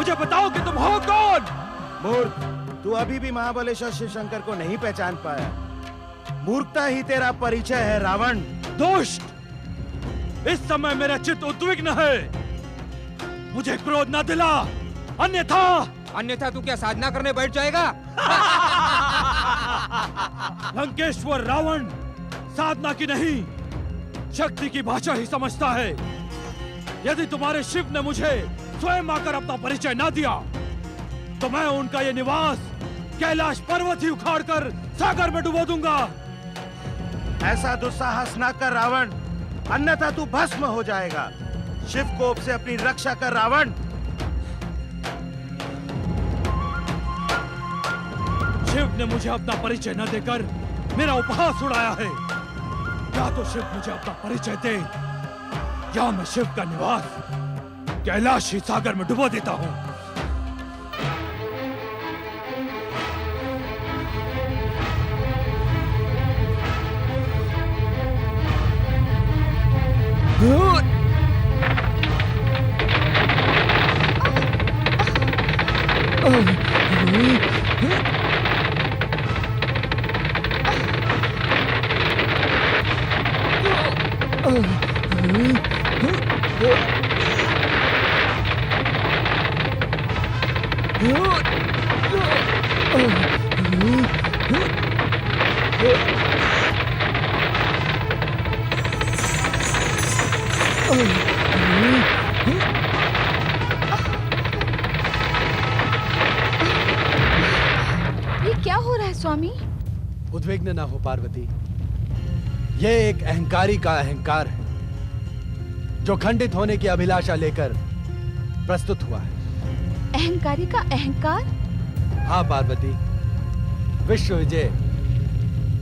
मुझे बताओ कि तुम हो कौन? मूर्ख, तू अभी भी महाबलेश्वर शिव शंकर को नहीं पहचान पाया। मूर्खता ही तेरा परिचय है रावण। दुष्ट, इस समय मेरा चित्त उद्विग्न है। मुझे क्रोध न दिला, अन्यथा तू क्या साधना करने बैठ जाएगा? लंकेश्वर रावण साधना की नहीं, शक्ति की भाषा ही समझता है। यदि तुम्हारे शिव ने मुझे स्वयं आकर अपना परिचय ना दिया, तो मैं उनका ये निवास कैलाश पर्वत ही उखाड़कर सागर में डुबो दूंगा। ऐसा दुस्साहस ना कर रावण, अन्यथा तू भस्म हो जाएगा। शिव कोप से अपनी रक्षा कर रावण। शिव ने मुझे अपना परिचय न देकर मेरा उपहास उड़ाया है। या तो शिव मुझे अपना परिचय दे, या मैं शिव का निवास कैलाश ही सागर में डुबो देता हूँ। ये क्या हो रहा है स्वामी? उद्विग्न ना हो पार्वती, यह एक अहंकारी का अहंकार है जो खंडित होने की अभिलाषा लेकर प्रस्तुत हुआ है। अहंकारी का अहंकार? हाँ पार्वती, विश्व विजय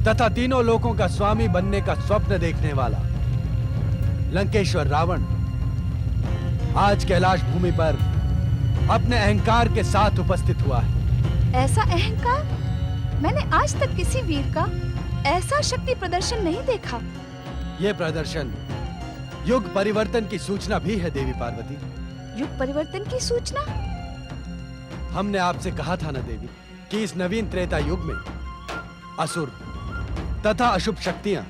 तथा तीनों लोकों का स्वामी बनने का स्वप्न देखने वाला लंकेश्वर रावण आज कैलाश भूमि पर अपने अहंकार के साथ उपस्थित हुआ है। ऐसा अहंकार मैंने आज तक किसी वीर का ऐसा शक्ति प्रदर्शन नहीं देखा। यह प्रदर्शन युग परिवर्तन की सूचना भी है देवी पार्वती। युग परिवर्तन की सूचना? हमने आपसे कहा था ना देवी कि इस नवीन त्रेता युग में असुर तथा अशुभ शक्तियां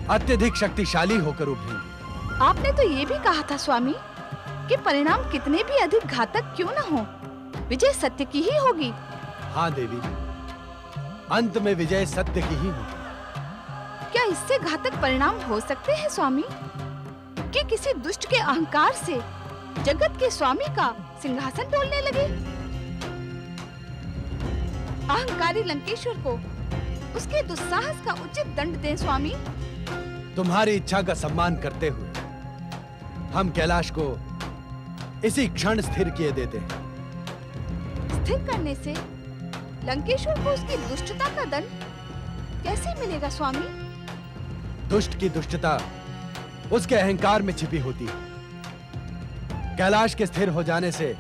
अत्यधिक शक्तिशाली होकर उभरेंगी। आपने तो ये भी कहा था स्वामी कि परिणाम कितने भी अधिक घातक क्यों न हो, विजय सत्य की ही होगी। हाँ देवी, अंत में विजय सत्य की ही होगी। क्या इससे घातक परिणाम हो सकते हैं स्वामी कि किसी दुष्ट के अहंकार से जगत के स्वामी का सिंहासन डोलने लगे? अहंकारी लंकेश्वर को उसके दुस्साहस का उचित दंड दें स्वामी। तुम्हारी इच्छा का सम्मान करते हुए हम कैलाश को इसी क्षण स्थिर किए देते हैं। स्थिर करने से लंकेश्वर को उसकी दुष्टता का दंड कैसे मिलेगा स्वामी? दुष्ट की दुष्टता उसके अहंकार में छिपी होती है। कैलाश के स्थिर हो जाने से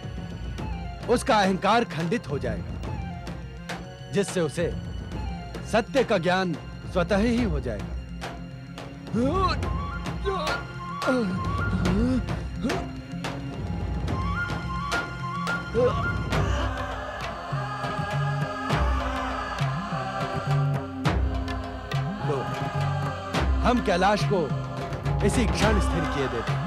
उसका अहंकार खंडित हो जाएगा, जिससे उसे सत्य का ज्ञान स्वतः ही हो जाएगा। लो, हम कैलाश को इसी क्षण स्थिर किए देते हैं।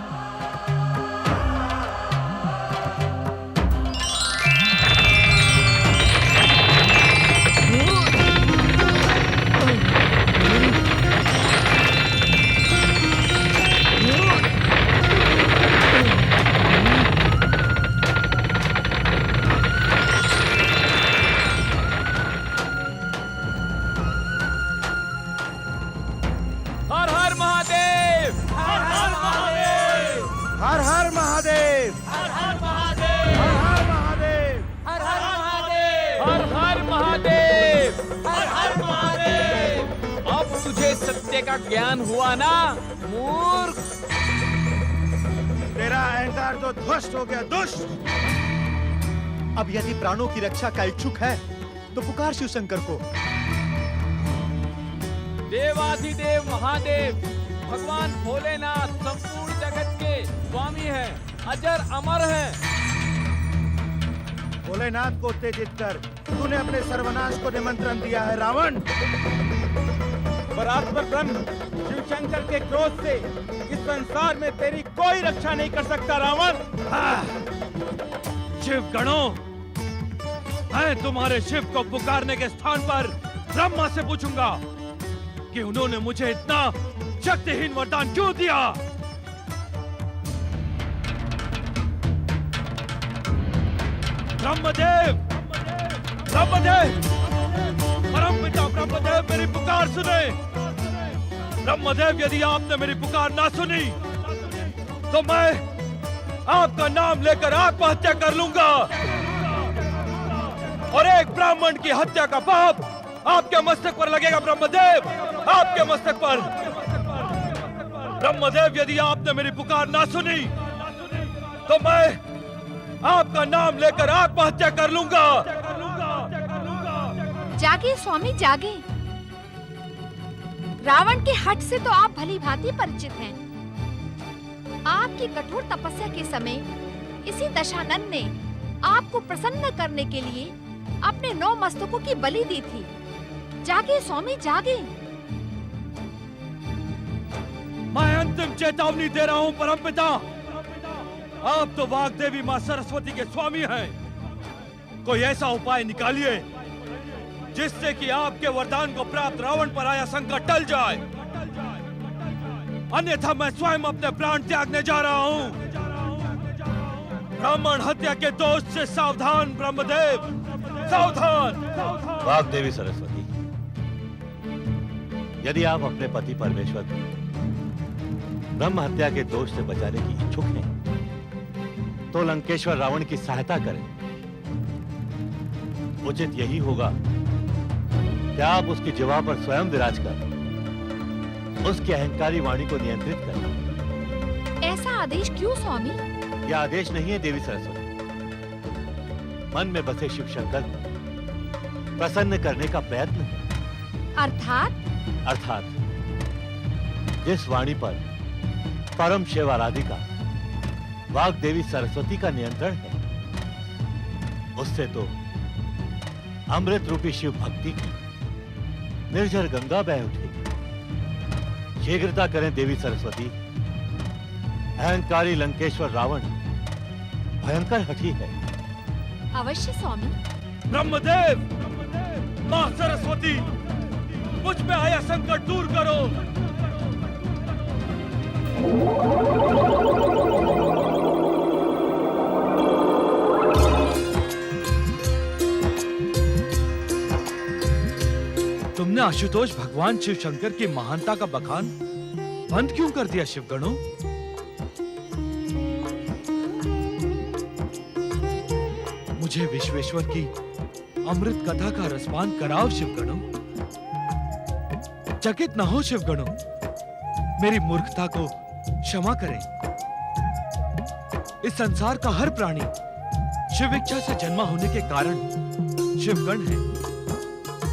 का ज्ञान हुआ ना मूर्ख? तेरा अहंकार तो ध्वस्त हो गया, दुष्ट। अब यदि प्राणों की रक्षा का इच्छुक है तो पुकार शिव शंकर को। देवाधिदेव महादेव भगवान भोलेनाथ संपूर्ण जगत के स्वामी हैं, अजर अमर हैं। भोलेनाथ को उत्तेजित कर तूने अपने सर्वनाश को निमंत्रण दिया है रावण। परात्पर ब्रह्म शिव शंकर के क्रोध से इस संसार में तेरी कोई रक्षा नहीं कर सकता रावण। शिव गणों, मैं तुम्हारे शिव को पुकारने के स्थान पर ब्रह्मा से पूछूंगा कि उन्होंने मुझे इतना शक्तिहीन वरदान क्यों दिया। ब्रह्मदेव, ब्रह्मदेव, परमपिता ब्रह्मदेव, मेरी पुकार सुने। ब्रह्मदेव, यदि आपने मेरी पुकार ना सुनी तो मैं आपका नाम लेकर आत्महत्या कर लूंगा और एक ब्राह्मण की हत्या का पाप आपके मस्तक पर लगेगा। ब्रह्मदेव, आपके मस्तक पर। ब्रह्मदेव, यदि आपने मेरी पुकार ना सुनी तो मैं आपका नाम लेकर आत्महत्या कर लूंगा। जागे स्वामी जागे। रावण के हठ से तो आप भली भांति परिचित हैं। आपकी कठोर तपस्या के समय इसी दशानन ने आपको प्रसन्न करने के लिए अपने 9 मस्तकों की बलि दी थी। जागे स्वामी जागे। मैं अंतिम चेतावनी दे रहा हूं परमपिता। आप तो वाग्देवी मां सरस्वती के स्वामी हैं। कोई ऐसा उपाय निकालिए जिससे कि आपके वरदान को प्राप्त रावण पर आया संकट टल जाए, अन्यथा मैं स्वयं अपने प्राण त्यागने जा रहा हूं। ब्राह्मण हत्या के दोष से सावधान ब्रह्मदेव, सावधान। वाग्देवी सरस्वती, यदि आप अपने पति परमेश्वर को ब्रह्म हत्या के दोष से बचाने की इच्छुक हैं, तो लंकेश्वर रावण की सहायता करें। उचित यही होगा कि आप उसकी जिह्वा पर स्वयं विराज कर उसकी अहंकारी वाणी को नियंत्रित करें। ऐसा आदेश क्यों स्वामी? यह आदेश नहीं है देवी सरस्वती। मन में बसे शिव शंकर को प्रसन्न करने का प्रयत्न है। अर्थात जिस वाणी पर परम शिव आराधिका वाग्देवी सरस्वती का नियंत्रण है, उससे तो अमृत रूपी शिव भक्ति की निर्जर गंगा बह उठेगी। शीघ्रता करें देवी सरस्वती। अहंकारी लंकेश्वर रावण भयंकर हठी है। अवश्य स्वामी। ब्रह्मदेव, मां सरस्वती, मुझ पे आया संकट दूर करो। तुमने आशुतोष भगवान शिव शंकर की महानता का बखान बंद क्यों कर दिया शिवगणों? मुझे विश्वेश्वर की अमृत कथा का रसपान कराओ शिवगणों। चकित न हो शिवगणों, मेरी मूर्खता को क्षमा करें। इस संसार का हर प्राणी शिव इच्छा से जन्मा होने के कारण शिवगण है।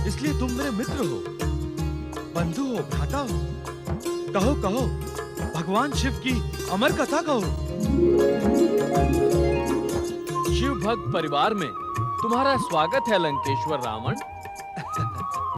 इसलिए तुम मेरे मित्र हो, बंधु हो, भ्राता हो। कहो कहो, भगवान शिव की अमर कथा कहो। शिव भक्त परिवार में तुम्हारा स्वागत है लंकेश्वर रावण।